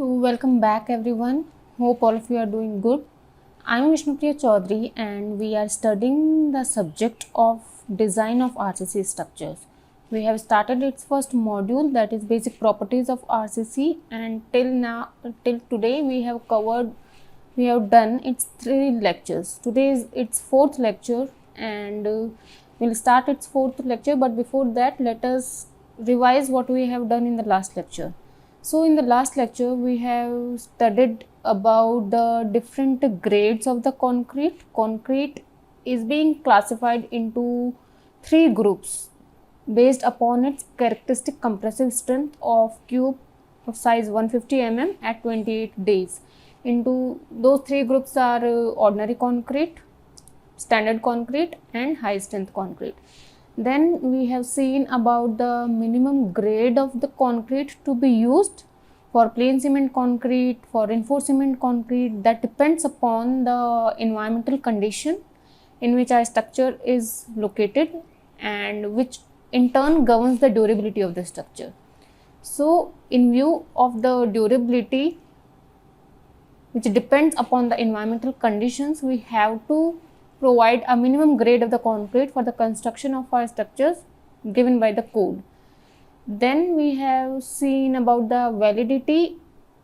So welcome back everyone. Hope all of you are doing good. I am Vishnupriya Chaudhary and we are studying the subject of design of RCC structures. We have started its first module, that is basic properties of RCC, and till today we have done its 3 lectures. Today is its 4th lecture and we'll start its 4th lecture, but before that let us revise what we have done in the last lecture. So in the last lecture we have studied about the different grades of the concrete. Concrete is being classified into 3 groups based upon its characteristic compressive strength of cube of size 150 mm at 28 days. Into those 3 groups are ordinary concrete, standard concrete and high strength concrete. Then we have seen about the minimum grade of the concrete to be used for plain cement concrete, for reinforced cement concrete. That depends upon the environmental condition in which our structure is located and which in turn governs the durability of the structure. So in view of the durability which depends upon the environmental conditions, we have to provide a minimum grade of the concrete for the construction of our structures given by the code. Then we have seen about the validity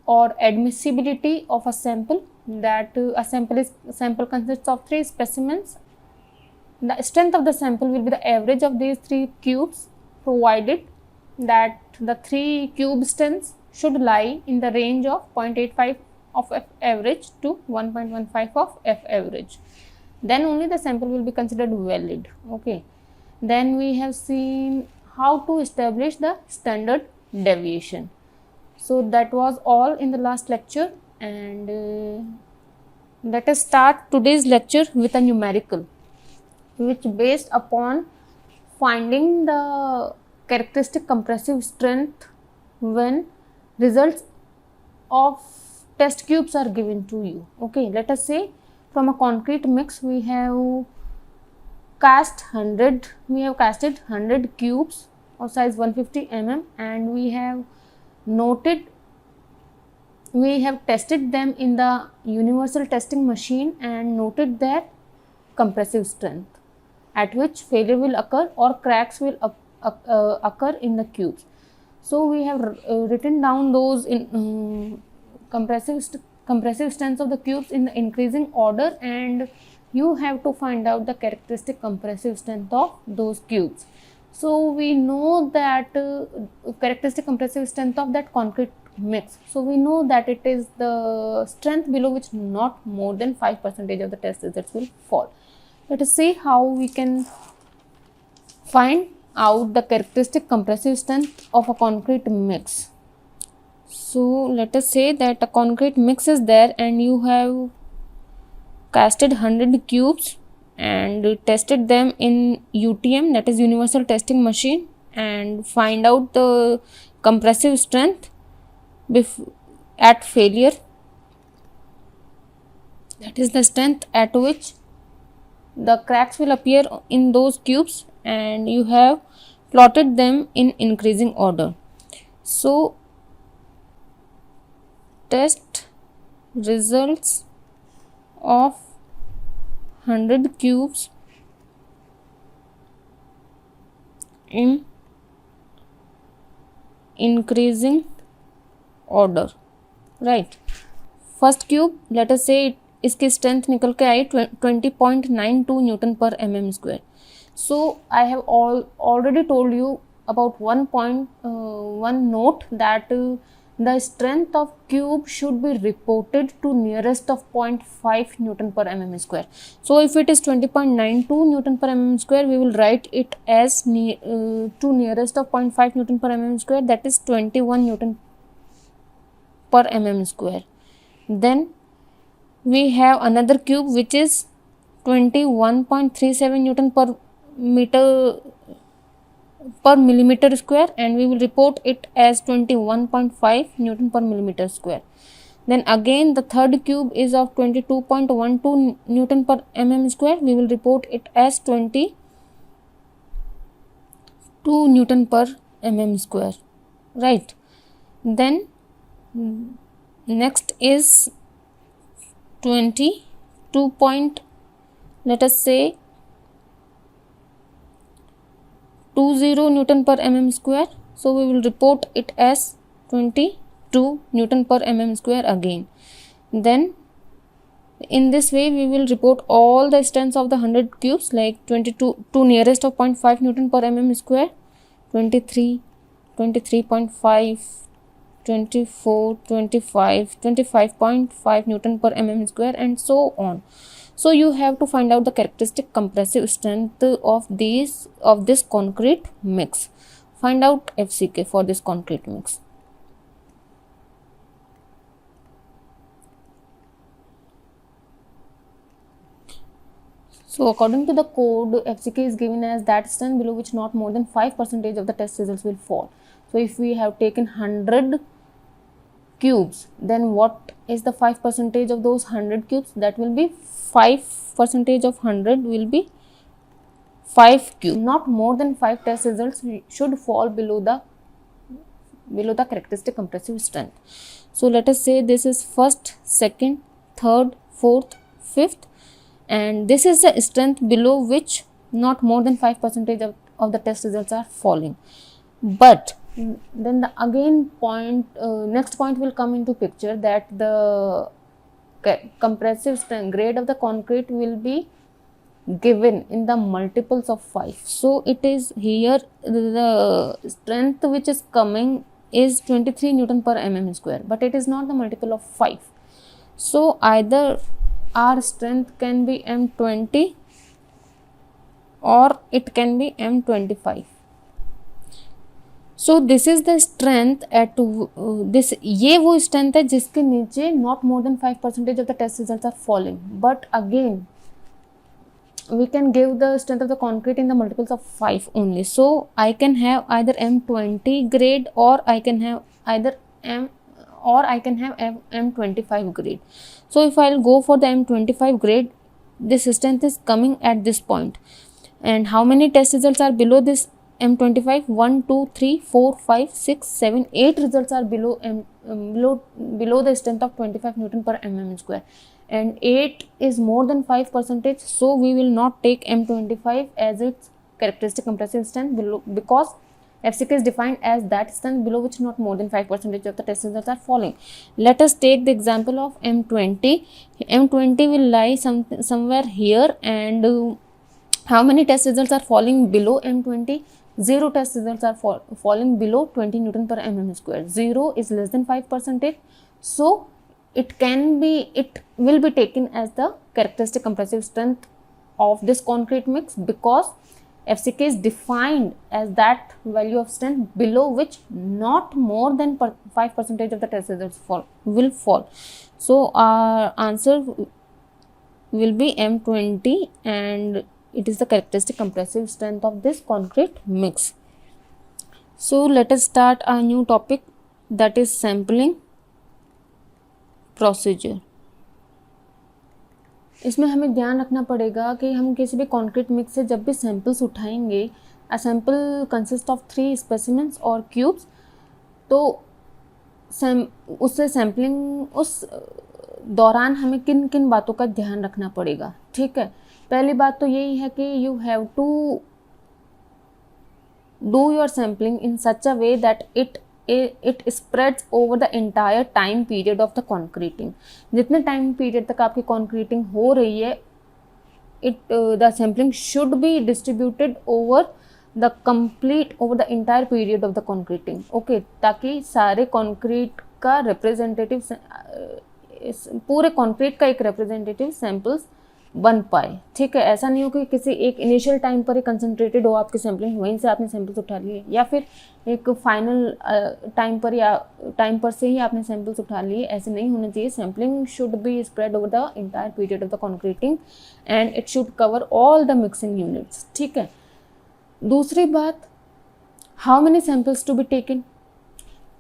or admissibility of a sample, that a sample consists of 3 specimens. The strength of the sample will be the average of these 3 cubes, provided that the 3 cube strengths should lie in the range of 0.85 of F average to 1.15 of F average. Then only the sample will be considered valid. Okay. Then we have seen how to establish the standard deviation. So that was all in the last lecture, and let us start today's lecture with a numerical which based upon finding the characteristic compressive strength when results of test cubes are given to you. Okay, let us say from a concrete mix we have casted 100 cubes of size 150 mm, and we have tested them in the universal testing machine and noted their compressive strength at which failure will occur or cracks will occur in the cubes. So we have written down those in compressive strengths of the cubes in the increasing order, and you have to find out the characteristic compressive strength of those cubes. So we know that characteristic compressive strength of that concrete mix. So we know that it is the strength below which not more than 5% of the test results will fall. Let us see how we can find out the characteristic compressive strength of a concrete mix. So let us say that a concrete mix is there and you have casted 100 cubes and tested them in UTM, that is universal testing machine, and find out the compressive strength at failure, that is the strength at which the cracks will appear in those cubes, and you have plotted them in increasing order. So test results of 100 cubes in increasing order, right? First cube, let us say इसकी strength निकल के आई 20.92 Newton पर mm square. So I have already told you about one note that the strength of cube should be reported to nearest of 0.5 Newton per mm square. So if it is 20.92 Newton per mm square, we will write it as to nearest of 0.5 Newton per mm square, that is 21 Newton per mm square. Then we have another cube which is 21.37 Newton per millimeter square, and we will report it as 21.5 Newton per millimeter square. Then again the third cube is of 22.12 Newton per mm square, we will report it as 22 Newton per mm square, right? Then next is 22 point, let us say 20 Newton per mm square. So we will report it as 22 Newton per mm square again. Then in this way we will report all the strengths of the 100 cubes, like 22 to nearest of 0.5 Newton per mm square, 23, 23.5, 24, 25, 25.5 Newton per mm square, and so on. So you have to find out the characteristic compressive strength of this concrete mix. Find out FCK for this concrete mix. So according to the code, FCK is given as that strength below which not more than 5% of the test results will fall. So if we have taken 100 cubes, then what is the 5% of those 100 cubes? That will be 5% of 100 will be 5 cubes. Not more than 5 test results should fall below the characteristic compressive strength. So let us say this is first, second, third, fourth, fifth, and this is the strength below which not more than 5% of the test results are falling. But then the again point, next point will come into picture, that the compressive strength grade of the concrete will be given in the multiples of 5. So it is here the strength which is coming is 23 Newton per mm square, but it is not the multiple of 5. So either our strength can be M20 or it can be M25. So this is the strength at this, ये वो strength है जिसके नीचे not more than 5% of the test results are falling. But again we can give the strength of the concrete in the multiples of 5 only. So I can have either M20 grade or I can have either M25 grade. So if I'll go for the M25 grade, this strength is coming at this point. And how many test results are below this M25? 1, 2, 3, 4, 5, 6, 7, 8 results are below below the strength of 25 Newton per mm square. And 8 is more than 5%, so we will not take M25 as its characteristic compressive strength below, because FCK is defined as that strength below which not more than 5% of the test results are falling. Let us take the example of M20. M20 will lie somewhere here, and how many test results are falling below M20? 0 test results are falling below 20 Newton per mm square. 0 is less than 5%, so it will be taken as the characteristic compressive strength of this concrete mix, because FCK is defined as that value of strength below which not more than 5% of the test results will fall. So our answer will be M20, and it is the characteristic compressive strength of this concrete mix. So let us start a new topic, that is sampling procedure. इसमें हमें ध्यान रखना पड़ेगा कि हम किसी भी concrete mix से जब भी सैंपल्स उठाएंगे, a sample consist of 3 specimens और क्यूब्स, तो उससे सैम्पलिंग उस दौरान हमें किन किन बातों का ध्यान रखना पड़ेगा. ठीक है, पहली बात तो यही है कि you have to do your sampling in such a way that it spreads over the entire time period of the concreting. जितने टाइम पीरियड तक आपकी concreting हो रही है, the sampling should be distributed over the entire period of the concreting. Okay, ताकि सारे concrete का representative, पूरे concrete का एक representative samples बन पाए. ठीक है, ऐसा नहीं हो कि किसी एक इनिशियल टाइम पर ही कंसंट्रेटेड हो आपकी सैम्पलिंग, वहीं से आपने सैंपल्स उठा लिए, या फिर एक फाइनल टाइम पर से ही आपने सैंपल्स उठा लिए. ऐसे नहीं होना चाहिए. Sampling should be spread over the entire period of the concreting and it should cover all the mixing units. ठीक है. दूसरी बात, how many samples to be taken.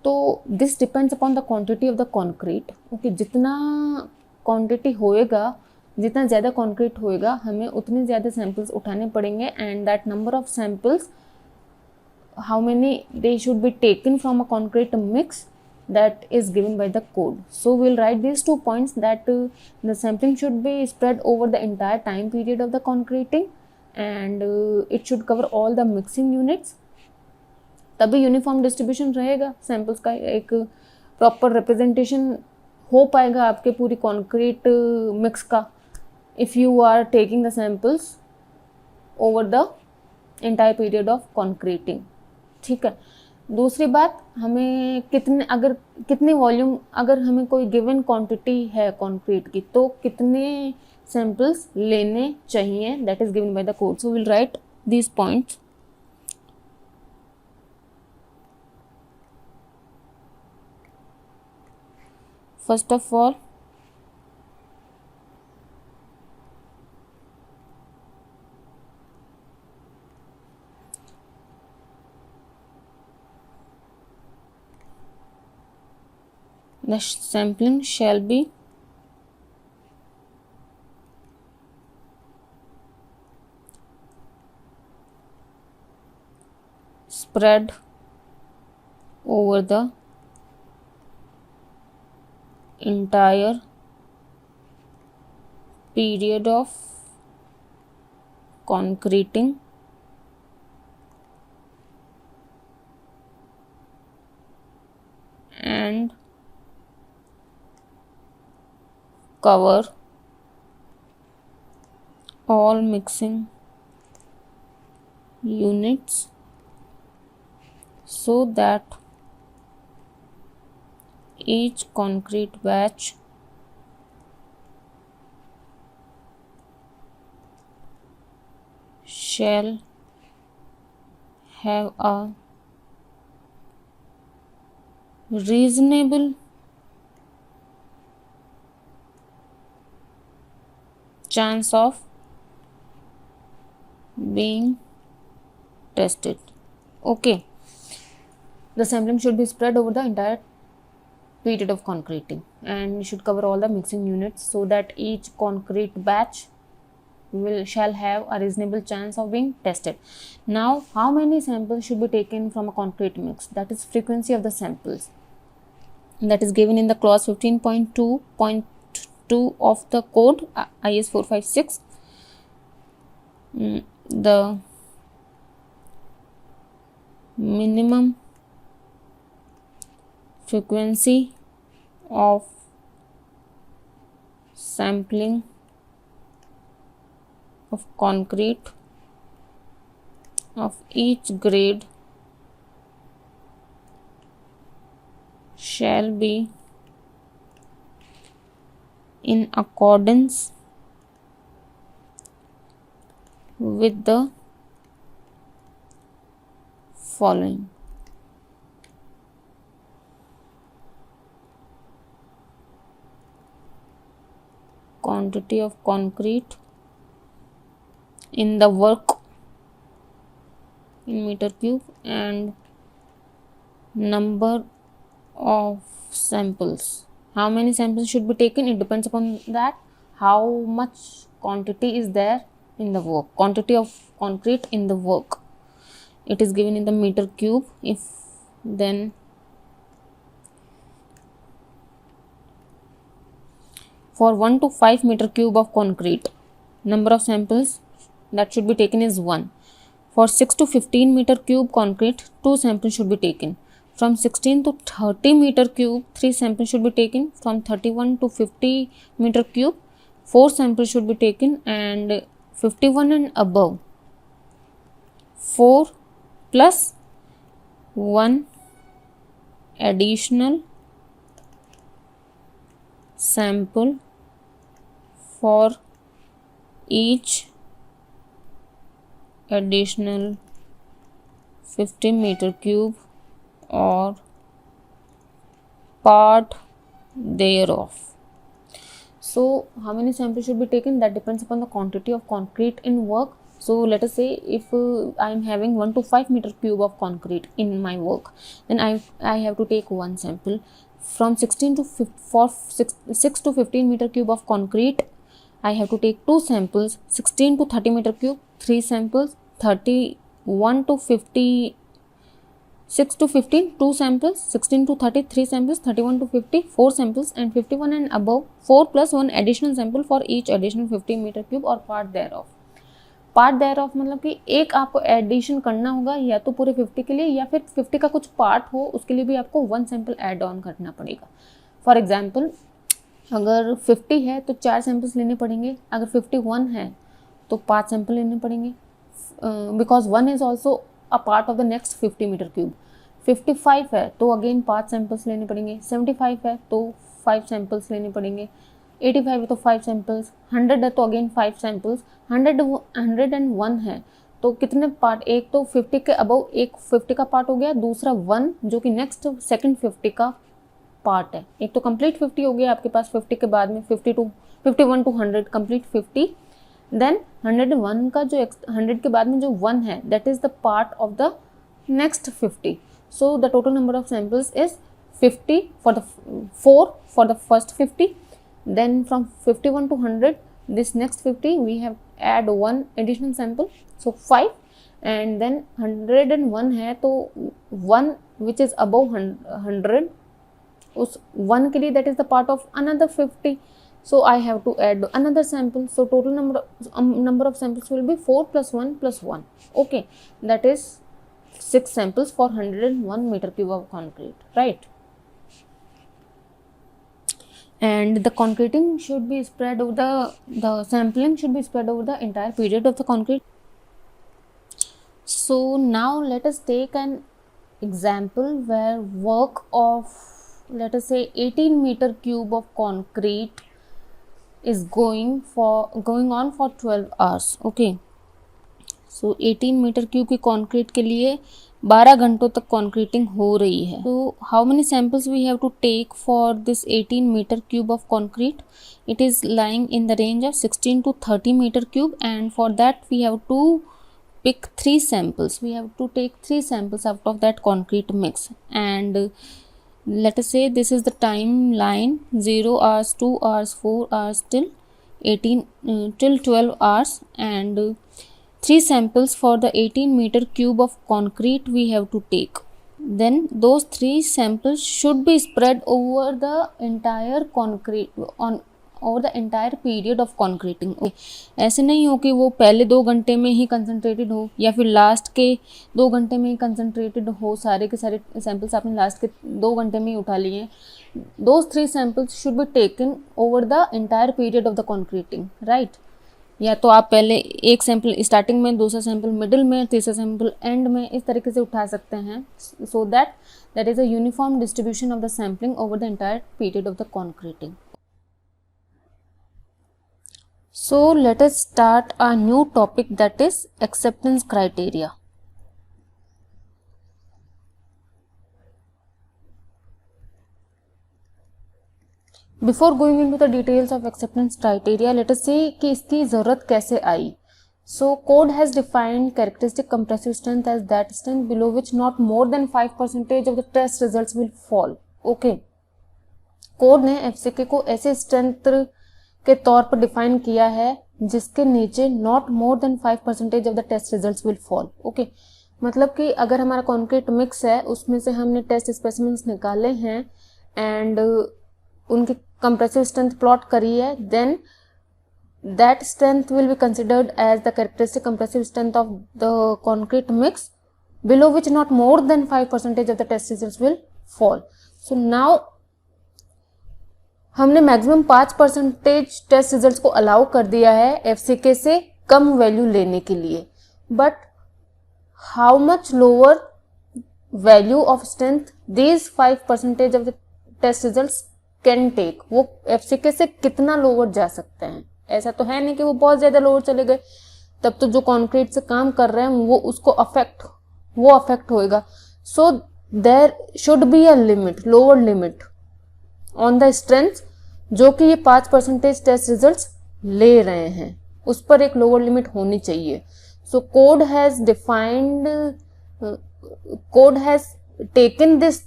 तो this depends upon the quantity of the concrete. Okay, जितना quantity होएगा, जितना ज़्यादा concrete होएगा, हमें उतने ज़्यादा सैंपल्स उठाने पड़ेंगे. And that number of samples, how many they should be taken from a concrete mix, that is given by the code. So we'll write these 2 points, that the sampling should be spread over the entire time period of the concreting, and it should cover all the mixing units. तभी uniform distribution रहेगा, samples का एक proper representation हो पाएगा आपके पूरी concrete mix का, if you are taking the samples over the entire period of concreting. ठीक है. दूसरी बात, हमें कितने वॉल्यूम, अगर हमें कोई गिवन क्वांटिटी है कॉन्क्रीट की, तो कितने सैम्पल्स लेने चाहिए, that is given by the code. So will write these points. First of all, the sampling shall be spread over the entire period of concreting and cover all mixing units so that each concrete batch shall have a reasonable chance of being tested. Okay. The sampling should be spread over the entire period of concreting and should cover all the mixing units so that each concrete batch shall have a reasonable chance of being tested. Now, how many samples should be taken from a concrete mix? That is frequency of the samples. That is given in the clause 15.2.2 of the code IS 456. The minimum frequency of sampling of concrete of each grade shall be in accordance with the following. Quantity of concrete in the work in meter cube and number of samples. How many samples should be taken? It depends upon that how much quantity is there in the work, quantity of concrete in the work. It is given in the meter cube. If then for 1 to 5 meter cube of concrete, number of samples that should be taken is 1. For 6 to 15 meter cube concrete, 2 samples should be taken. From 16 to 30 meter cube, 3 samples should be taken. From 31 to 50 meter cube, 4 samples should be taken, and 51 and above, 4 plus 1 additional sample for each additional 50 meter cube or part thereof. So how many samples should be taken? That depends upon the quantity of concrete in work. So let us say if I am having 1 to 5 meter cube of concrete in my work, then I have to take 1 sample. From 16 to 6 to 15 meter cube of concrete, I have to take 2 samples. 16 to 30 meter cube, 3 samples. 31 to 50 6 to 15 2 samples, 16 to 30 3 samples, 31 to 50 4 samples, and 51 and above 4 plus 1 additional sample for each additional 50 meter cube or part thereof. Part thereof मतलब कि एक आपको addition करना होगा या तो पूरे 50 के लिए या फिर 50 का कुछ पार्ट हो उसके लिए भी आपको 1 सैंपल ऐड ऑन करना पड़ेगा. फॉर एग्जांपल अगर 50 है तो 4 सैंपल्स लेने पड़ेंगे, अगर 51 है तो 5 सैंपल लेने पड़ेंगे, because 1 is also a part of the next 50 metre cube. 55 है तो अगेन 5 सैंपल्स लेने पड़ेंगे, 75 है तो 5 सैंपल्स लेने पड़ेंगे, 85 है तो 5 सैंपल्स, 100 है तो अगेन 5 सैंपल्स, 101 है तो कितने पार्ट, एक तो 50 के अबव एक 50 का पार्ट हो गया, दूसरा 1 जो कि नेक्स्ट सेकंड 50 का पार्ट है. एक तो कंप्लीट 50 हो गया आपके पास, 50 के बाद में 51 टू 100 कंप्लीट 50, देन 101 का जो 100 के बाद में जो 1 है that is the part of the next 50. So the total number of samples is 50 for the 4 for the first 50. Then from 51 to 100 this next 50 we have add 1 additional sample, so 5, and then 101 है तो 1 which is above 100 उस 1 के लिए that is the part of another 50, so I have to add another sample. So total number of samples will be 4 plus 1 plus 1. Okay, that is 6 samples for 101 meter cube of concrete, right? And the concreting should be spread over the sampling should be spread over the entire period of the concrete. So now let us take an example where work of, let us say, 18 meter cube of concrete is going on for 12 hours. Okay, so 18 meter cube की concrete के लिए 12 घंटों तक concreting हो रही है. तो how many samples we have to take for this 18 metre cube of concrete? It is lying in the range of 16 to 30 metre cube, and for that we have to pick 3 samples. We have to take 3 samples out of that concrete mix, and let us say this is the timeline: 0 hours, 2 hours, 4 hours till 12 hours, and 3 samples for the 18 meter cube of concrete we have to take. Then those 3 samples should be spread over the entire concrete over the entire period of concreting. ऐसे नहीं हो कि वो पहले 2 घंटे में ही concentrated हो या फिर लास्ट के 2 घंटे में ही कंसनट्रेटेड हो. सारे के सारे सैंपल्स आपने लास्ट के 2 घंटे में ही उठा लिए. Those 3 samples should be taken over the entire period of the concreting, right? या तो आप पहले एक सैंपल स्टार्टिंग में, दूसरा सैंपल मिडिल में, तीसरा सैंपल एंड में, इस तरीके से उठा सकते हैं, so that is a uniform distribution of the sampling over the entire period of the concreting. So let us start a new topic, that is acceptance criteria. Before going into the details of acceptance criteria, let us say कि इसकी ज़रूरत कैसे आई. So code has defined characteristic compressive strength as that strength below which not more than 5% of the test results will fall. Okay. Code ने FCK को ऐसे strength के तौर पर डिफाइन किया है जिसके नीचे not more than 5% of the test results will fall. Okay, मतलब कि अगर हमारा कॉन्क्रीट मिक्स है उसमें से हमने टेस्ट स्पेसिमेंट्स निकाले हैं एंड उनकी कंप्रेसिव स्ट्रेंथ प्लॉट करी है, then that strength will be considered as the characteristic compressive strength of the concrete mix below which not more than 5% of the test results will fall. So now हमने maximum 5% test results को allow कर दिया है FCK से कम value लेने के लिए, but how much lower value of strength these 5% of the test results can take, वो FCK से कितना लोअर जा सकते हैं. ऐसा तो है नहीं कि वो बहुत ज्यादा लोअर चले गए, तब तो जो कॉन्क्रीट से काम कर रहे हैं वो उसको अफेक्ट होएगा. So there should be a limit, lower limit on the strength जो कि ये 5% टेस्ट रिजल्ट्स ले रहे हैं, उस पर एक लोअर लिमिट होनी चाहिए. So code has taken this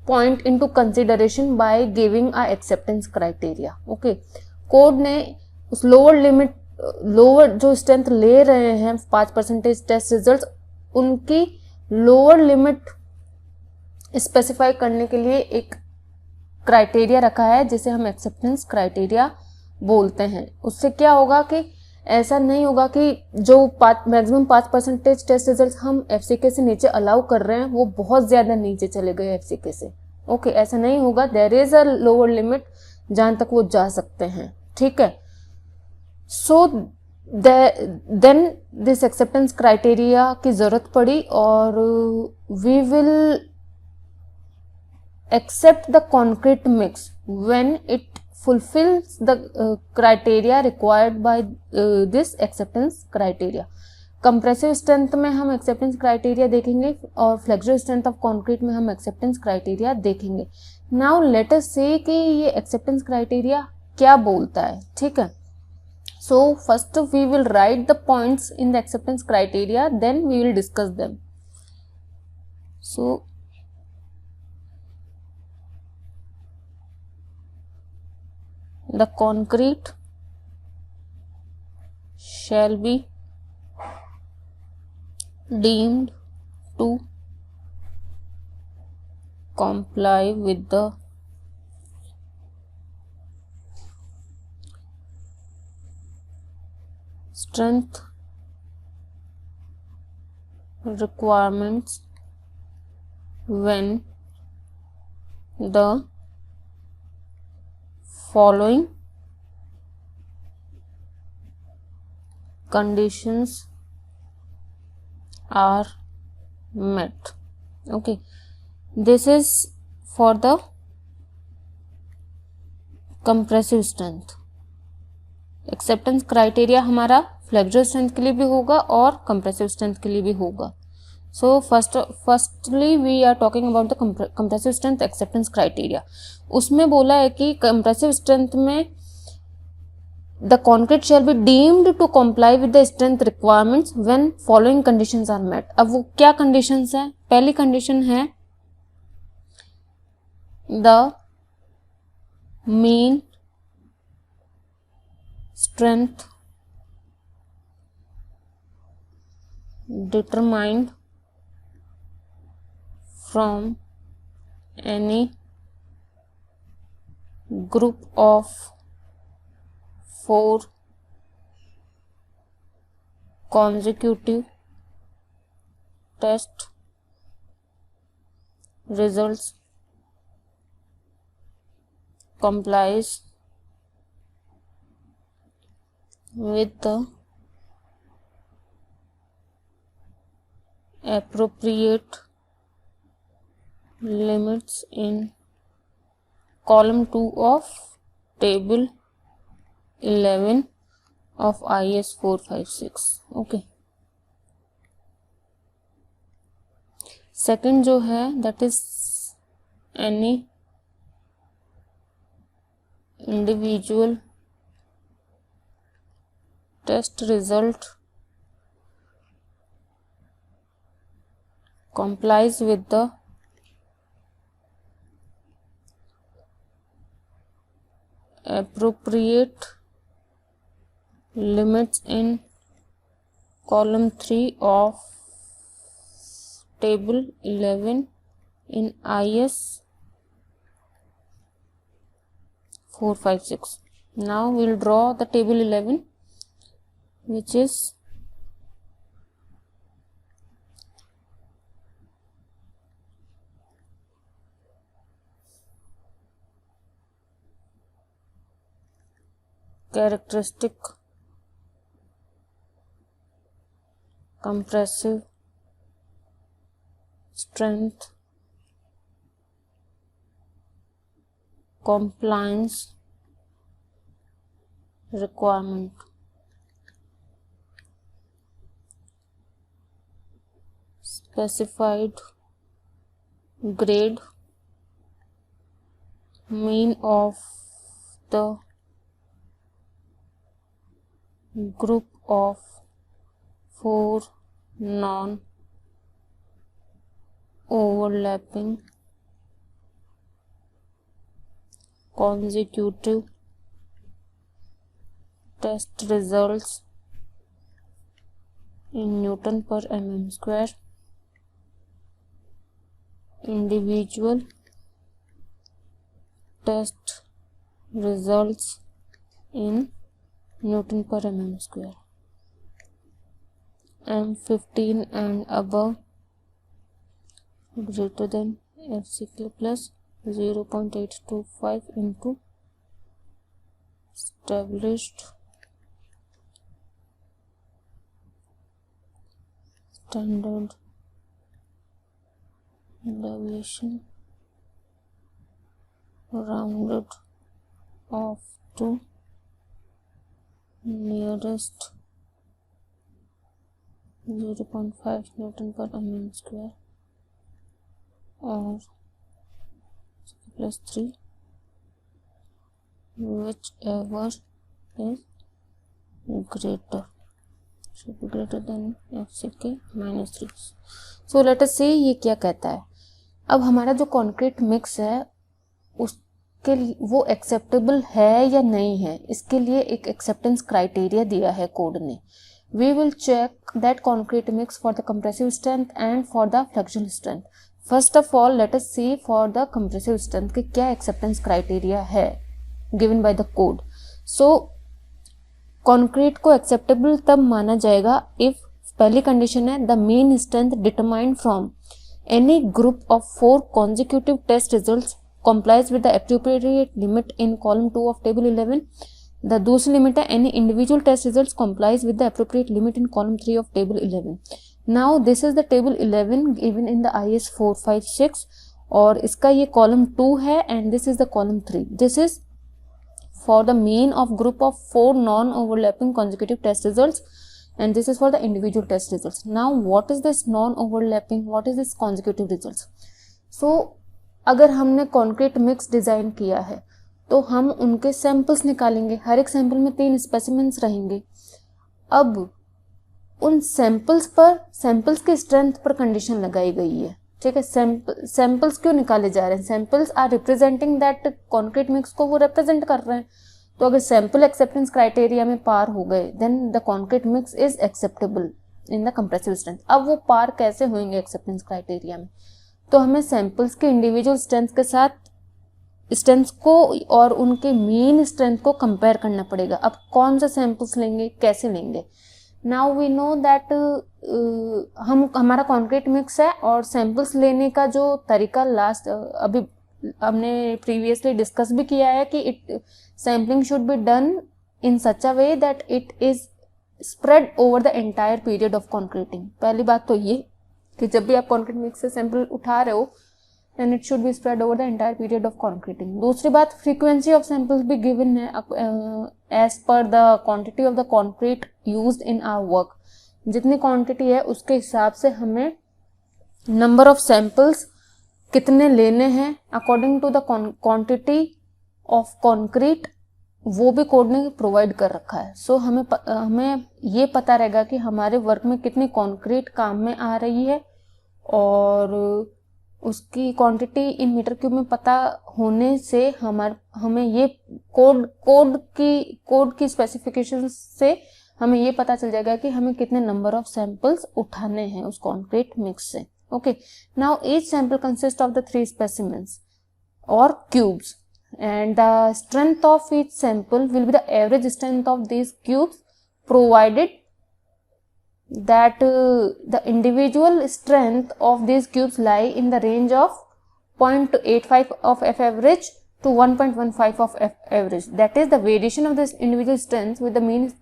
point into consideration by giving a acceptance criteria. Okay, code ने उस लोअर जो स्ट्रेंथ ले रहे हैं 5% टेस्ट रिजल्ट्स, उनकी लोअर लिमिट स्पेसिफाई करने के लिए एक क्राइटेरिया रखा है जिसे हम एक्सेप्टेंस क्राइटेरिया बोलते हैं। उससे क्या होगा कि ऐसा नहीं होगा कि जो मैक्सिमम 5% टेस्ट रिजल्ट हम एफसीके से नीचे अलाउ कर रहे हैं वो बहुत ज़्यादा नीचे चले गए एफसीके से। ओके, ऐसा नहीं होगा। There is a lower limit जहाँ तक वो जा सकते हैं, ठीक है। So then this acceptance criteria की ज़रूरत पड़ी और we will accept the concrete mix when it fulfills the criteria required by this acceptance criteria. Compressive strength में हम एक्सेप्टेंस क्राइटेरिया देखेंगे और फ्लेक्सिबल स्ट्रेंथ ऑफ कंक्रीट में हम एक्सेप्टेंस क्राइटेरिया देखेंगे। नाउ लेट अस से कि ये एक्सेप्टेंस क्राइटेरिया क्या बोलता है, ठीक है। So first we will write the points in the acceptance criteria, then we will discuss them. So the concrete shall be deemed to comply with the strength requirements when the following conditions are met. Okay, this is for the compressive strength. Acceptance criteria हमारा flexible strength के लिए भी होगा और compressive strength के लिए भी होगा। So firstly we are talking about the compressive strength acceptance criteria. उसमें बोला है कि कंप्रेसिव स्ट्रेंथ में the concrete shall be deemed to comply with the strength requirements when following conditions are met. अब वो क्या कंडीशंस है? पहली कंडीशन है the mean strength determined from any group of 4 consecutive test results complies with the appropriate limits in column 2 of table 11 of IS 456. Okay, second जो है that is any individual test result complies with the appropriate limits in column 3 of table 11 in IS 456. Now we'll draw the table 11, which is characteristic compressive strength compliance requirement. Specified grade, mean of the group of 4 non-overlapping consecutive test results in Newton per mm square individual test results in Newton per mm square. M15 and above greater than FCK plus 0.825 into established standard deviation rounded off to nearest 0.5 Newton per mm square or plus 3, whichever is greater, should be greater than FCK minus 3. So let us see ये क्या कहता है. अब हमारा जो concrete mix है उसके लिए वो एक्सेप्टेबल है या नहीं है, इसके लिए एक एक्सेप्टेंस क्राइटेरिया दिया है कोड ने. We will check that concrete mix for the compressive strength and for the flexural strength. First of all, let us see for the compressive strength कि क्या acceptance criteria है given by the code. So, concrete को acceptable तब माना जाएगा if पहली condition है the mean strength determined from any group of 4 consecutive test results complies with the appropriate limit in column 2 of table 11. The दूसरी limit है any individual test results complies with the appropriate limit in column 3 of table 11. Now this is the table 11 given in the IS 456 और इसका ये column 2 है and this is the column 3. This is for the mean of group of 4 non-overlapping consecutive test results and this is for the individual test results. Now what is this non-overlapping, what is this consecutive results? So अगर हमने concrete mix design किया है तो हम उनके samples निकालेंगे. हर एक sample में 3 स्पेसिमेंस रहेंगे. अब उन सैंपल्स के स्ट्रेंथ पर कंडीशन लगाई गई है. ठीक है, सैंपल्स क्यों निकाले जा रहे हैं? Samples are representing that concrete mix को वो रिप्रेजेंट कर रहे हैं. तो अगर सैंपल एक्सेप्टेंस क्राइटेरिया में पार हो गए then the concrete mix is acceptable in the compressive strength. अब वो पार कैसे होंगे एक्सेप्टेंस क्राइटेरिया में? तो हमें सैंपल्स के इंडिविजुअल स्ट्रेंथ के साथ स्ट्रेंथ को और उनके मीन स्ट्रेंथ को कंपेयर करना पड़ेगा. अब कौन सा सैंपल्स लेंगे, कैसे लेंगे? नाउ वी नो दैट हमारा कॉन्क्रीट मिक्स है और सैंपल्स लेने का जो तरीका लास्ट अभी हमने प्रीवियसली डिस्कस भी किया है कि sampling should be done in such a way that it is spread over the entire period of concreting. पहली बात तो ये कि जब भी आप कॉन्क्रीट मिक्स से सैंपल उठा रहे हो and it should be spread over the entire period of concreting. दूसरी बात frequency of samples भी given है as per the quantity of the concrete used in our work. जितनी quantity है उसके हिसाब से हमें number of samples कितने लेने हैं according to the quantity of concrete वो भी कोड ने प्रोवाइड कर रखा है. सो हमें ये पता रहेगा कि हमारे वर्क में कितनी कॉन्क्रीट काम में आ रही है और उसकी क्वांटिटी इन मीटर क्यूब में पता होने से हमें ये कोड की स्पेसिफिकेशन से हमें ये पता चल जाएगा कि हमें कितने नंबर ऑफ सैंपल्स उठाने हैं उस कॉन्क्रीट मिक्स से. Okay, now each sample consist of the 3 specimens और cubes and the strength of each sample will be the average strength of these cubes provided that the individual strength of these cubes lie in the range of 0.85 of F average to 1.15 of F average. That is the variation of this individual strength with the mean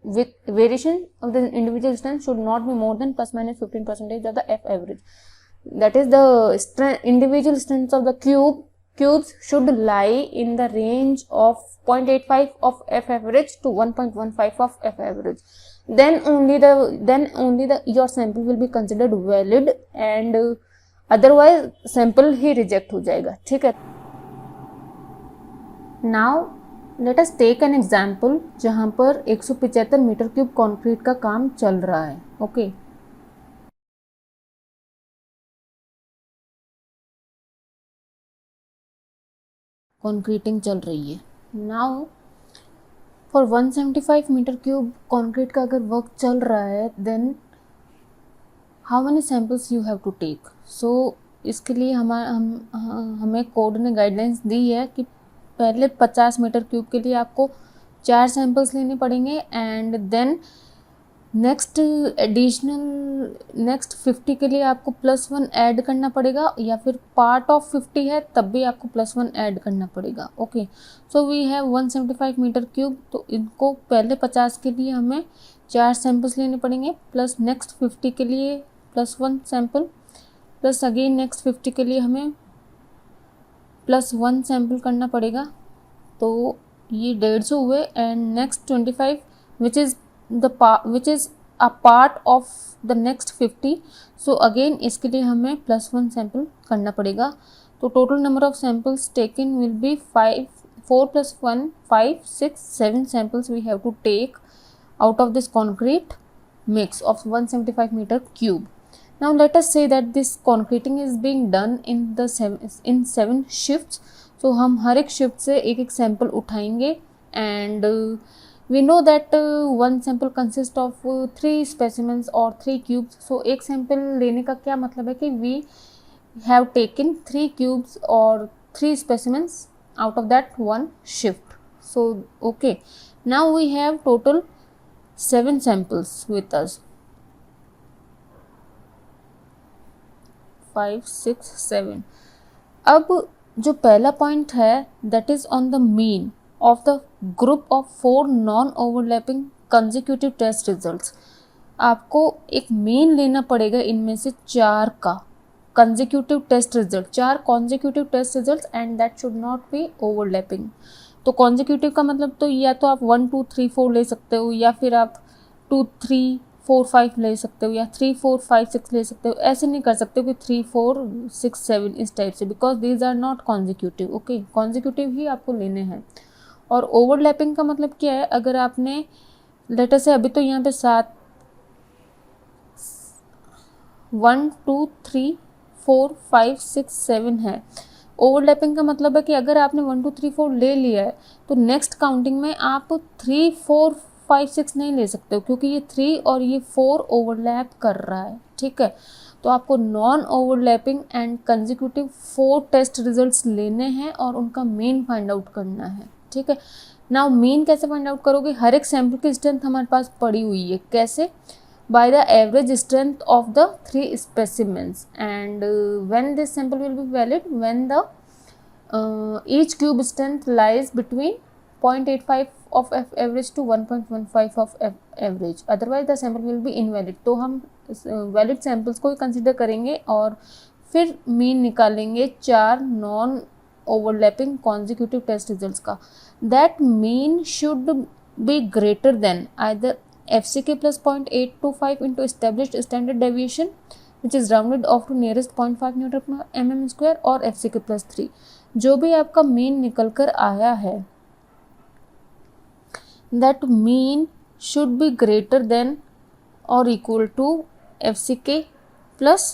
with variation of the individual strength should not be more than plus minus 15% of the F average. That is the individual strengths of the cubes should lie in the range of 0.85 of F average to 1.15 of F average. Then only your sample will be considered valid and otherwise sample he reject हो जाएगा. ठीक है. Now let us take an example जहाँ पर 175 metre cube concrete का काम चल रहा है. ओके, कंक्रीटिंग चल रही है. Now for 175 metre cube concrete का अगर वर्क चल रहा है then how many samples you have to take. So इसके लिए हमें कोड ने गाइडलाइंस दी है कि पहले 50 मीटर क्यूब के लिए आपको 4 सैंपल्स लेने पड़ेंगे एंड देन नेक्स्ट 50 के लिए आपको +1 ऐड करना पड़ेगा, या फिर पार्ट ऑफ 50 है तब भी आपको +1 ऐड करना पड़ेगा। Okay, so we have 175 metre cube, तो इनको पहले 50 के लिए हमें 4 सैंपल्स लेने पड़ेंगे, प्लस नेक्स्ट 50 के लिए +1 सैंपल, प्लस अगेन नेक्स्ट 50 के लिए हमें +1 सैंपल करना पड़ेगा। तो ये 150 हुए and next 25 which is a part of the next 50, so again इसके लिए हमें +1 सैंपल करना पड़ेगा। तो total number of samples taken will be 4 + 1 5 6 7 samples we have to take out of this concrete mix of 175 meter cube. Now let us say that this concreting is being done in 7 shifts. So हम हर एक shift से एक एक sample उठाएंगे and we know that one sample consists of 3 specimens or 3 cubes. So एक sample लेने का क्या मतलब है कि we have taken 3 cubes or 3 specimens out of that one shift. So okay, now we have total 7 samples with us, 5 6 7. अब जो पहला पॉइंट है that is on the mean of the group of 4 non-overlapping consecutive test results. आपको एक mean लेना पड़ेगा इनमें से 4 का consecutive test result, 4 consecutive test results and that should not be overlapping. तो consecutive का मतलब तो या तो आप 1 2 3 4 ले सकते हो, या फिर आप 2 3 4 5 ले सकते हो, या 3 4 5 6 ले सकते हो। ऐसे नहीं कर सकते कि 3 4 6 7 इस टाइप से, because these are not consecutive. Okay, consecutive ही आपको लेने हैं। और ओवरलैपिंग का मतलब क्या है, अगर आपने लेटर से अभी तो यहाँ पे 7 1 2 3 4 5 6 7 है। ओवरलैपिंग का मतलब है कि अगर आपने 1 2 3 4 ले लिया है तो नेक्स्ट काउंटिंग में आप 3 4 5 6 नहीं ले सकते हो, क्योंकि ये 3 और ये 4 ओवरलैप कर रहा है। ठीक है, तो आपको non overlapping and consecutive 4 test results लेने हैं और उनका मीन फाइंड आउट करना है। ठीक है, नाउ मीन कैसे फाइंड आउट करोगे? हर एक सैंपल की स्ट्रेंथ हमारे पास पड़ी हुई है। कैसे? By the average strength of the 3 specimens and when this sample will be valid when the each cube strength lies between 0.85 of average to 1.15 of average, otherwise the sample will be invalid. तो हम valid samples को ही consider करेंगे और फिर mean निकालेंगे 4 non overlapping consecutive test results का। That mean should be greater than either FCK plus 0.825 into established standard deviation which is rounded off to nearest 0.5 Newton per mm square और FCK plus 3। जो भी आपका mean निकल कर आया है that mean should be greater than or equal to FCK plus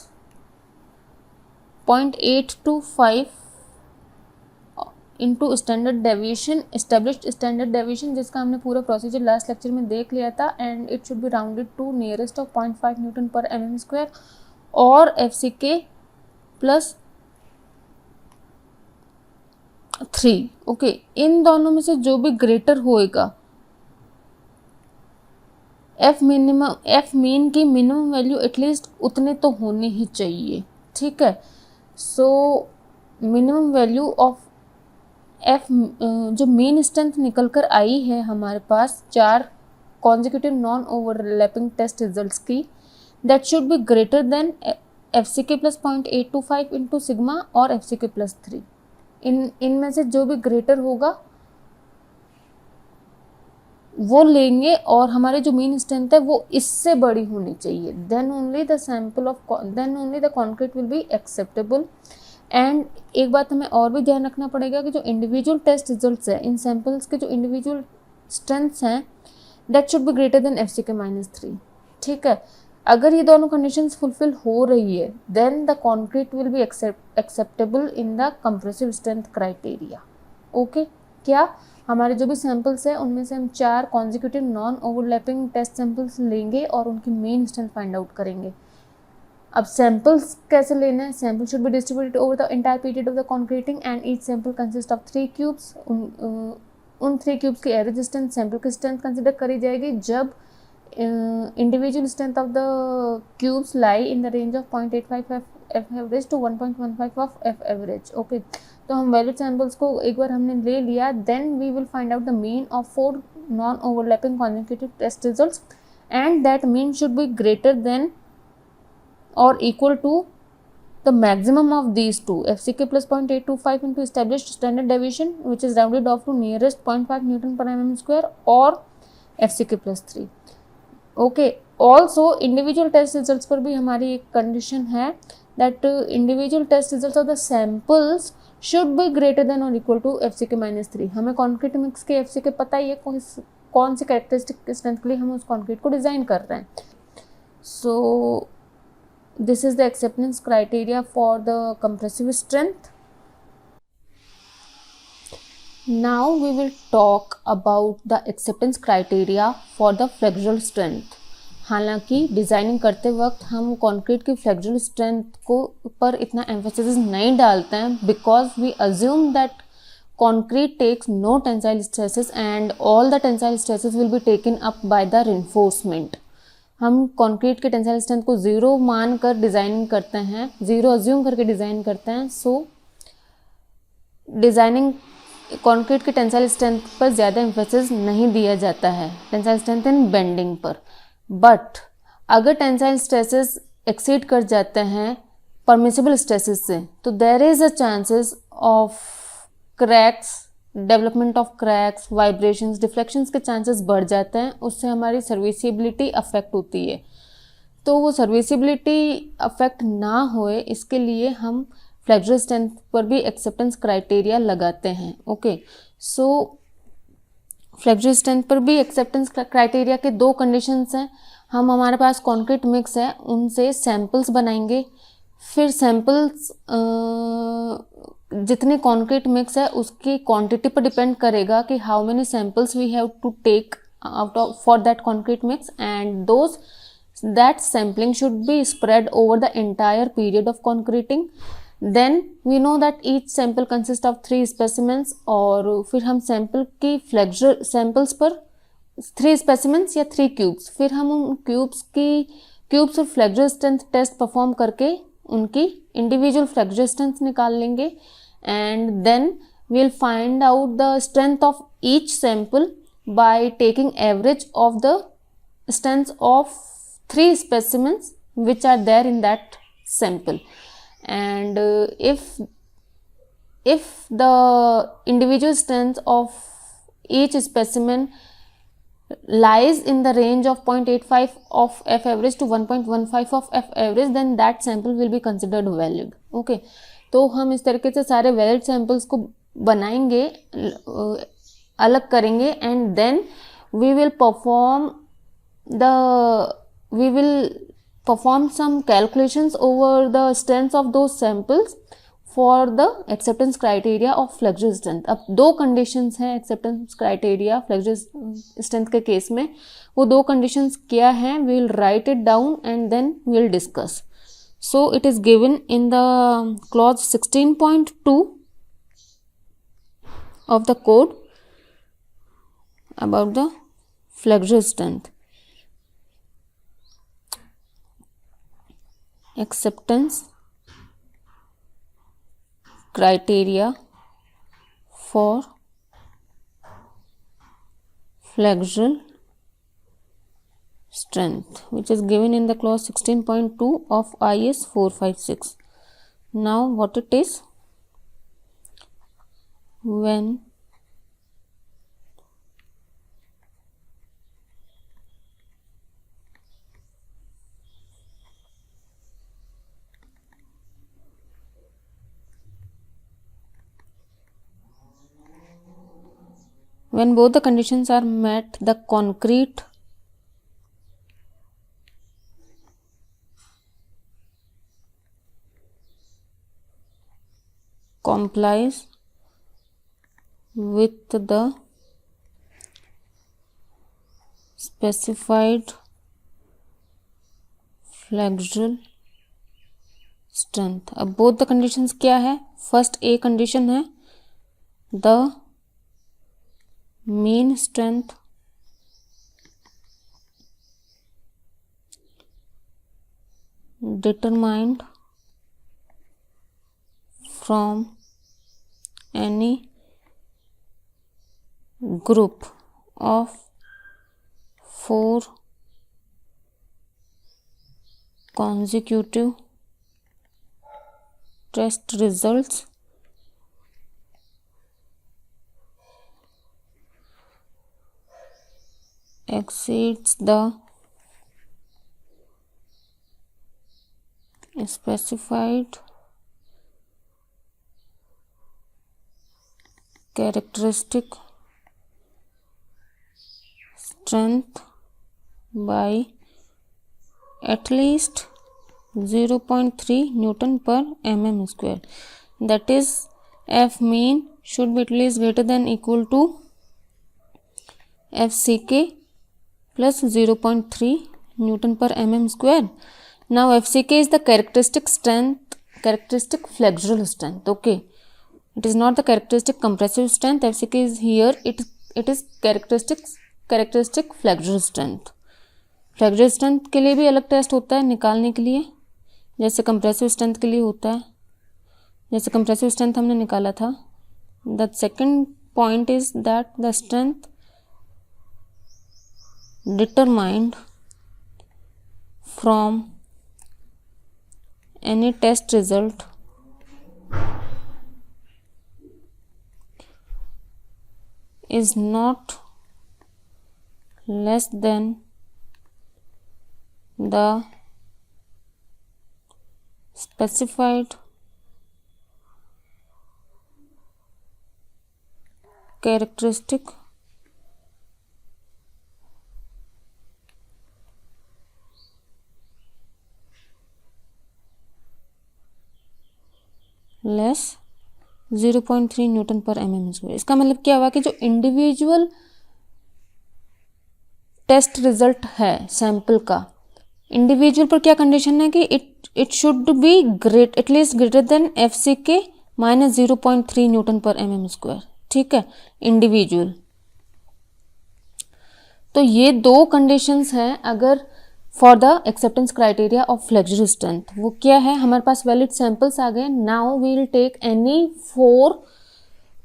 0.825 into standard deviation, established standard deviation, जिसका हमने पूरा प्रोसीजर लास्ट लेक्चर में देख लिया था। And it should be rounded to nearest of 0.5 newton पर mm स्क्वायर और FCK plus 3। Okay, इन दोनों में से जो भी ग्रेटर होएगा, एफ मीन की मिनिमम वैल्यू एटलीस्ट उतने तो होने ही चाहिए। ठीक है, so minimum value of F जो मेन स्ट्रेंथ निकल कर आई है हमारे पास 4 consecutive non overlapping test results की, that should be greater than FCK plus 0.825 into sigma और FCK प्लस 3। इनमें से जो भी ग्रेटर होगा वो लेंगे और हमारे जो मेन स्ट्रेंथ है वो इससे बड़ी होनी चाहिए। Then only the concrete will be acceptable. And एक बात हमें और भी ध्यान रखना पड़ेगा कि जो इंडिविजुअल टेस्ट रिजल्ट्स हैं, इन सैंपल्स के जो इंडिविजुअल स्ट्रेंथ्स हैं, that should be greater than FCK minus 3। ठीक है, अगर ये दोनों कंडीशंस फुलफिल हो रही है then the concrete will be acceptable in the compressive strength criteria. Okay, क्या हमारे जो भी सैंपल्स हैं उनमें से हम 4 consecutive non overlapping test samples लेंगे और उनकी मेन स्ट्रेंथ फाइंड आउट करेंगे। अब सैम्पल्स कैसे लेना है, sample should be distributed over the entire period of the concreting and each sample consist of 3 cubes. उन 3 क्यूब्स की एवरेज स्ट्रेंथ सैम्पल की स्ट्रेंथ कंसिडर करी जाएगी जब individual strength of the cubes lie in the range of 0.85 f average to 1.15 of f average। Okay, तो हम valid samples को एक बार हमने ले लिया, then we will find out the mean of 4 non overlapping consecutive test results and that mean should be greater than or equal to the maximum of these two, FCK plus 0.825 into established standard deviation which is rounded off to nearest 0.5 Newton per mm square or FCK plus 3। Okay, also individual test results पर भी हमारी एक condition है that individual test results of the samples should be greater than और equal to FCK minus 3। हमें concrete mix के FCK पता ही है, कौन सी कैरेक्टरिस्टिक स्ट्रेंथ के लिए हम उस कॉन्क्रीट को डिज़ाइन कर रहे हैं। सो this is the acceptance criteria for the compressive strength। Now we will talk about the acceptance criteria for the flexural strength। हालांकि डिज़ाइनिंग करते वक्त हम कंक्रीट की फ्लेक्सुरल स्ट्रेंथ को पर इतना एम्फेसिस नहीं डालते हैं because we assume that concrete takes no tensile stresses and all the tensile stresses will be taken up by the reinforcement. हम कंक्रीट के टेंसाइल स्ट्रेंथ को ज़ीरो मान कर डिज़ाइनिंग करते हैं, ज़ीरो अज्यूम करके डिज़ाइन करते हैं। सो डिज़ाइनिंग कंक्रीट के टेंसाइल स्ट्रेंथ पर ज़्यादा एम्फेसिस नहीं दिया जाता है, टेंसाइल स्ट्रेंथ इन बेंडिंग पर। बट अगर टेंसाइल स्ट्रेसेस एक्सीड कर जाते हैं परमिसिबल स्ट्रेसेस से, तो there is a chances of cracks, development of cracks, vibrations, deflections के चांसेस बढ़ जाते हैं। उससे हमारी सर्विसिबिलिटी अफेक्ट होती है। तो वो सर्विसिबिलिटी अफेक्ट ना होए इसके लिए हम फ्लेक्सुरल स्ट्रेंथ पर भी एक्सेप्टेंस क्राइटेरिया लगाते हैं। ओके, सो फ्लेक्सुरल स्ट्रेंथ पर भी एक्सेप्टेंस क्राइटेरिया के 2 कंडीशंस हैं। हमारे पास कॉन्क्रीट मिक्स है, उनसे सैम्पल्स बनाएंगे, फिर सैम्पल्स जितने कॉन्क्रीट मिक्स है उसकी क्वांटिटी पर डिपेंड करेगा कि how many samples we have to take out of for that concrete mix and those that sampling should be spread over the entire period of concreting. Then we know that each sample consist of 3 specimens, और फिर हम sample की flexural samples पर 3 specimens या 3 cubes, फिर हम उन cubes और फ्लेक्सुरल स्ट्रेंथ टेस्ट परफॉर्म करके उनकी इंडिविजुअल फ्लेक्सुरल स्ट्रेंथ निकाल लेंगे and then we will find out the strength of each sample by taking average of the strength of 3 specimens which are there in that sample। and if the individual strength of each specimen lies in the range of 0.85 of f average to 1.15 of f average, then that sample will be considered valid। okay, तो हम इस तरीके से सारे valid samples को बनाएंगे, अलग करेंगे and then we will perform some calculations over the strength of those samples for the acceptance criteria of flexural strength। अब 2 conditions हैं acceptance criteria flexural strength के केस में। वो 2 conditions क्या हैं, we will write it down and then we will discuss। So it is given in the clause 16.2 of the code about the flexural strength। acceptance criteria for flexural strength which is given in the clause 16.2 of IS 456। now what it is, when both the conditions are met, the concrete complies with the specified flexural strength. अब both the conditions क्या है? First a condition है the mean strength determined from any group of 4 consecutive test results exceeds the specified characteristic strength by at least 0.3 Newton per mm square. That is, F mean should be at least greater than equal to FCK plus 0.3 Newton per mm square. Now FCK is the characteristic strength, characteristic flexural strength. Okay, it is not the characteristic compressive strength. FCK is here. It is characteristic flexural strength. Flexural strength के लिए भी अलग test होता है निकालने के लिए, जैसे कंप्रेसिव स्ट्रेंथ के लिए होता है। जैसे कंप्रेसिव स्ट्रेंथ हमने निकाला था। The second point is that the strength determined from any test result is not less than the specified characteristic less 0.3 newton पर mm स्क्वायर। इसका मतलब क्या हुआ कि जो इंडिविजुअल टेस्ट रिजल्ट है सैंपल का, इंडिविजुअल पर क्या कंडीशन है कि it should be great at least greater than FCK minus 0.3 newton पर mm स्क्वायर। ठीक है, इंडिविजुअल। तो ये दो कंडीशंस हैं अगर for the acceptance criteria of flexural strength. वो क्या है? हमारे पास वैलिड सैंपल्स आ गए। Now we will take any 4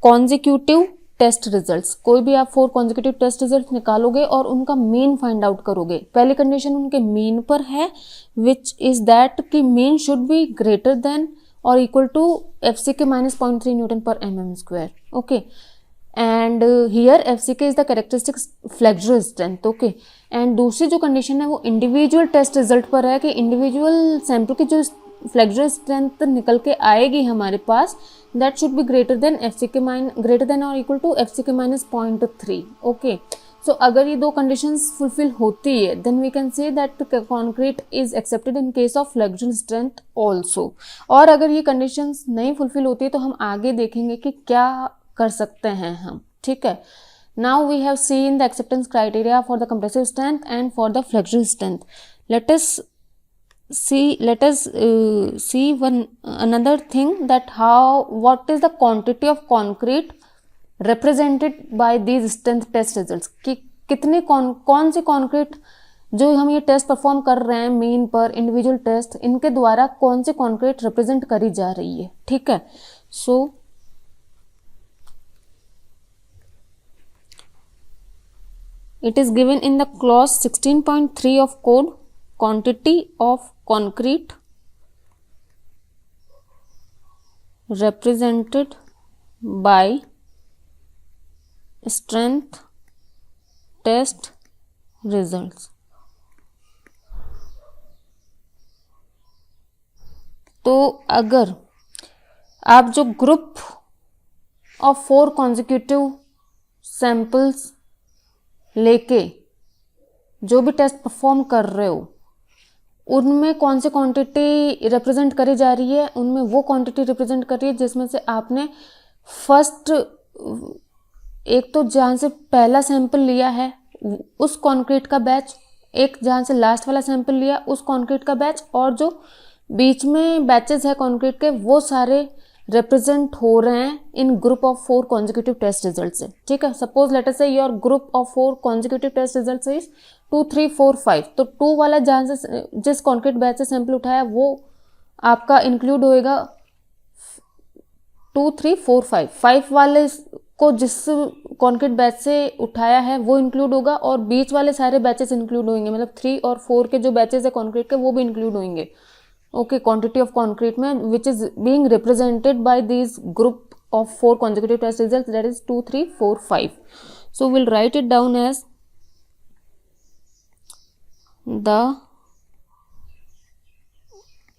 consecutive test results. कोई भी आप 4 कॉन्जिक्यूटिव टेस्ट रिजल्ट निकालोगे और उनका मीन फाइंड आउट करोगे। पहली कंडीशन उनके मीन पर है, विच इज दैट कि mean should be greater than और equal to FCK minus 0.3 newton पर mm square. Okay, and here FCK is the characteristic flexural strength. Okay, and दूसरी जो कंडीशन है वो इंडिविजुअल टेस्ट रिजल्ट पर है कि इंडिविजुअल सैंपल की जो फ्लेक्सुरल स्ट्रेंथ निकल के आएगी हमारे पास, that should be greater than FCK greater than और equal to FCK minus 0.3। Okay, so अगर ये दो कंडीशंस फुलफिल होती है then we can say that concrete is accepted in case of flexural strength also. और अगर ये कंडीशंस नहीं फुलफिल होती है तो हम आगे देखेंगे कि क्या कर सकते हैं हम। ठीक है, now we have seen the acceptance criteria for the compressive strength and for the flexural strength. Let us see one another thing, that what is the quantity of concrete represented by these strength test results, कि कितने कौन से concrete जो हम ये test perform कर रहे हैं मीन पर इंडिविजुअल टेस्ट, इनके द्वारा कौन से कॉन्क्रीट रिप्रेजेंट करी जा रही है। ठीक है, सो it is given in the clause 16.3 of code, quantity of concrete represented by strength test results। तो अगर आप जो ग्रुप ऑफ 4 कॉन्जिक्यूटिव सैंपल्स लेके जो भी टेस्ट परफॉर्म कर रहे हो, उनमें कौन सी क्वांटिटी रिप्रेजेंट करी जा रही है, उनमें वो क्वांटिटी रिप्रेजेंट कर रही है जिसमें से आपने फर्स्ट एक तो जहाँ से पहला सैंपल लिया है उस कंक्रीट का बैच, एक जहाँ से लास्ट वाला सैंपल लिया उस कंक्रीट का बैच, और जो बीच में बैचेस है कंक्रीट के, वो सारे रिप्रेजेंट हो रहे हैं in group of 4 consecutive test result से। ठीक है, suppose let us say your group of 4 consecutive test result is 2 3 4 5। तो 2 वाला जहाँ से जिस कॉन्क्रीट बैच से सैंपल उठाया वो आपका इंक्लूड होएगा 2 3 4 5। 5 वाले को जिस कॉन्क्रीट बैच से उठाया है वो इंक्लूड होगा, और बीच वाले सारे बैचेस इंक्लूड होंगे, मतलब 3 और 4 के जो बैचेस है कॉन्क्रीट के वो भी इंक्लूड होंगे। ओके, क्वांटिटी ऑफ कॉन्क्रीट में which is being represented by this group of 4 consecutive test results, that is 2 3 4 5. So we'll write it down as the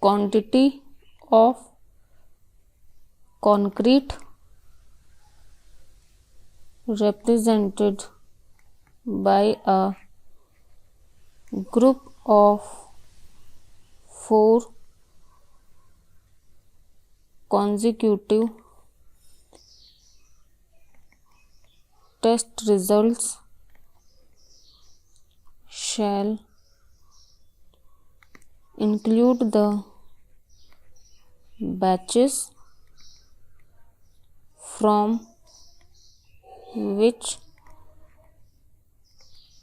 quantity of concrete represented by a group of 4 consecutive test results shall include the batches from which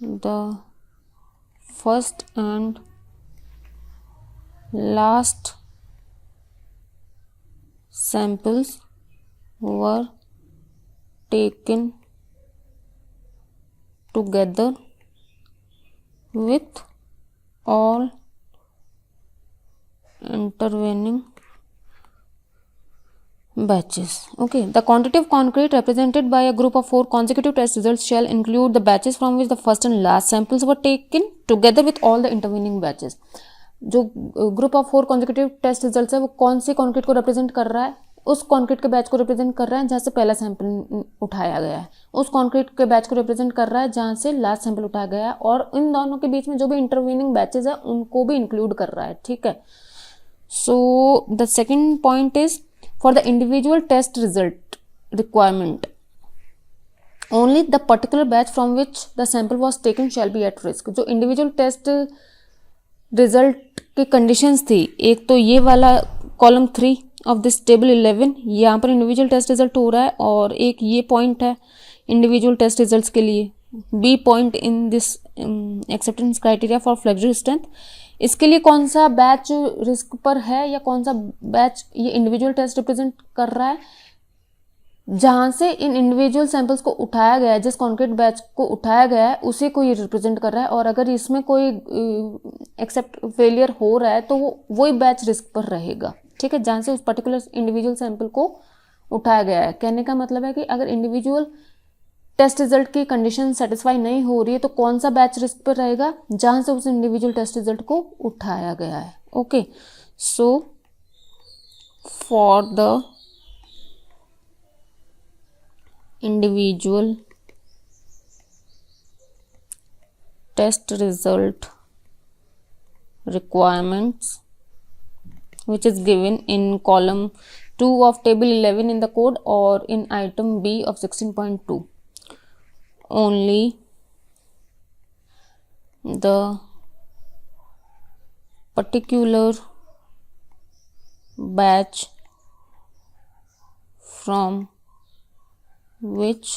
the first and last samples were taken together with all intervening batches. Okay, the quantity of concrete represented by a group of 4 consecutive test results shall include the batches from which the first and last samples were taken together with all the intervening batches. जो group of 4 consecutive test result है वो कौन सी concrete को represent कर रहा है? उस concrete के बैच को रिप्रेजेंट कर रहा है जहाँ से पहला सैंपल उठाया गया है, उस कॉन्क्रीट के बैच को रिप्रेजेंट कर रहा है जहाँ से लास्ट सैंपल उठाया गया है, और इन दोनों के बीच में जो भी इंटरवीनिंग बैचेस है उनको भी इंक्लूड कर रहा है। ठीक है, so the second point is for the individual test result requirement only the particular batch from which the sample was taken shall be at risk. जो इंडिविजुअल टेस्ट रिजल्ट की कंडीशंस थी, एक तो ये वाला कॉलम 3 ऑफ दिस टेबल 11, यहाँ पर individual test result हो रहा है, और एक ये पॉइंट है इंडिविजुअल टेस्ट रिजल्ट्स के लिए, B point in this acceptance criteria for flexible strength. इसके लिए कौन सा बैच रिस्क पर है या कौन सा बैच ये इंडिविजुअल टेस्ट रिप्रेजेंट कर रहा है? जहाँ से इन इंडिविजुअल सैंपल्स को उठाया गया है, जिस कॉन्क्रीट बैच को उठाया गया है उसी को ये रिप्रेजेंट कर रहा है, और अगर इसमें कोई एक्सेप्ट फेलियर हो रहा है तो वो वही बैच रिस्क पर रहेगा। ठीक है, जहाँ से उस पर्टिकुलर इंडिविजुअल सैंपल को उठाया गया है। कहने का मतलब है कि अगर इंडिविजुअल टेस्ट रिजल्ट की कंडीशन सेटिस्फाई नहीं हो रही है तो कौन सा बैच रिस्क पर रहेगा? जहाँ से उस इंडिविजुअल टेस्ट रिजल्ट को उठाया गया है। Okay, so for the individual test result requirements which is given in column 2 of table 11 in the code or in item B of 16.2, only the particular batch from which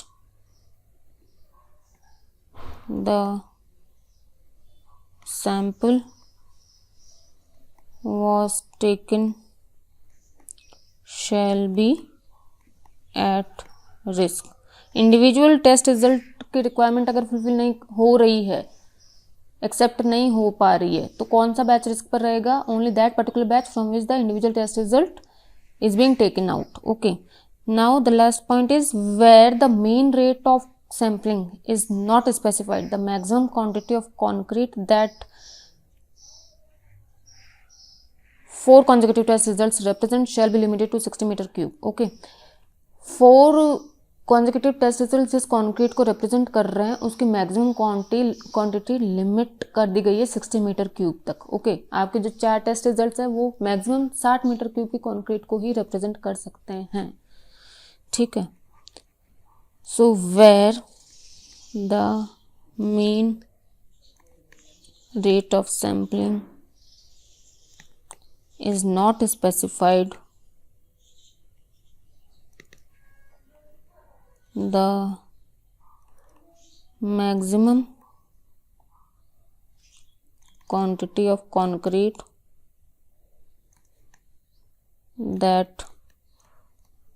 the sample was taken shall be at risk। Individual test result की requirement अगर fulfil नहीं हो रही है, accept नहीं हो पा रही है, तो कौन सा बैच रिस्क पर रहेगा? Only that particular batch from which the individual test result is being taken out. Okay, now the last point is where the mean rate of sampling is not specified, the maximum quantity of concrete that 4 consecutive test results represent shall be limited to 60 meter cube। okay, 4 consecutive test results जिस concrete को represent कर रहे हैं उसकी maximum quantity limit कर दी गई है 60 metre cube तक। ओके, आपके जो 4 टेस्ट रिजल्ट्स हैं वो मैक्सिमम 60 मीटर क्यूब की कॉन्क्रीट को ही रिप्रेजेंट कर सकते हैं। ठीक है, so where the mean rate of sampling is not specified, the maximum quantity of concrete that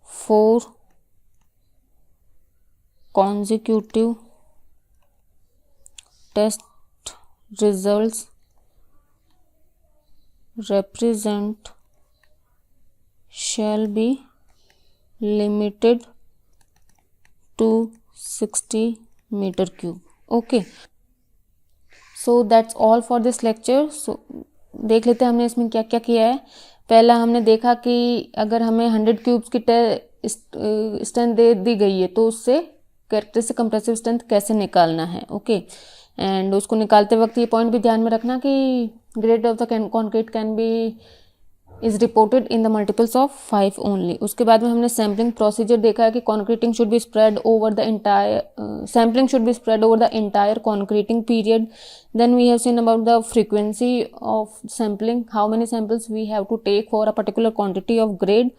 4 consecutive test results represent shall be limited to 60 meter cube. Okay, so that's all for this lecture. So देख लेते हैं हमने इसमें क्या क्या किया है. पहला हमने देखा कि अगर हमें 100 क्यूब्स की स्ट्रेंथ दे दी गई है तो उससे कैरेक्टरिस्टिक कंप्रेसिव स्ट्रेंथ कैसे निकालना है. ओके, एंड उसको निकालते वक्त ये पॉइंट भी ध्यान में रखना कि grade of the concrete can be is reported in the multiples of 5 only. उसके बाद में हमने सैम्पलिंग प्रोसीजर देखा है कि concreting should be spread over the entire sampling should be spread over the entire concreting period. Then we have seen about the frequency of sampling, how many samples we have to take for a particular quantity of grade,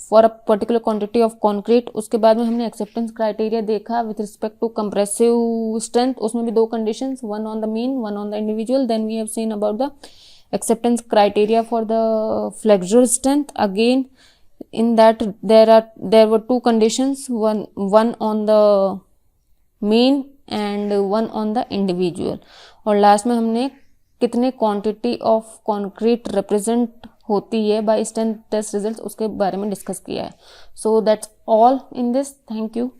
for a particular quantity of concrete. उसके बाद में हमने acceptance criteria देखा with respect to compressive strength. उसमें भी 2 conditions, one on the mean, one on the individual. Then we have seen about the acceptance criteria for the flexural strength. Again, in that there were 2 conditions, one on the mean and 1 on the individual. और last में हमने कितने quantity of concrete represent होती है bye strength test result उसके बारे में discuss किया है. So that's all in this. Thank you.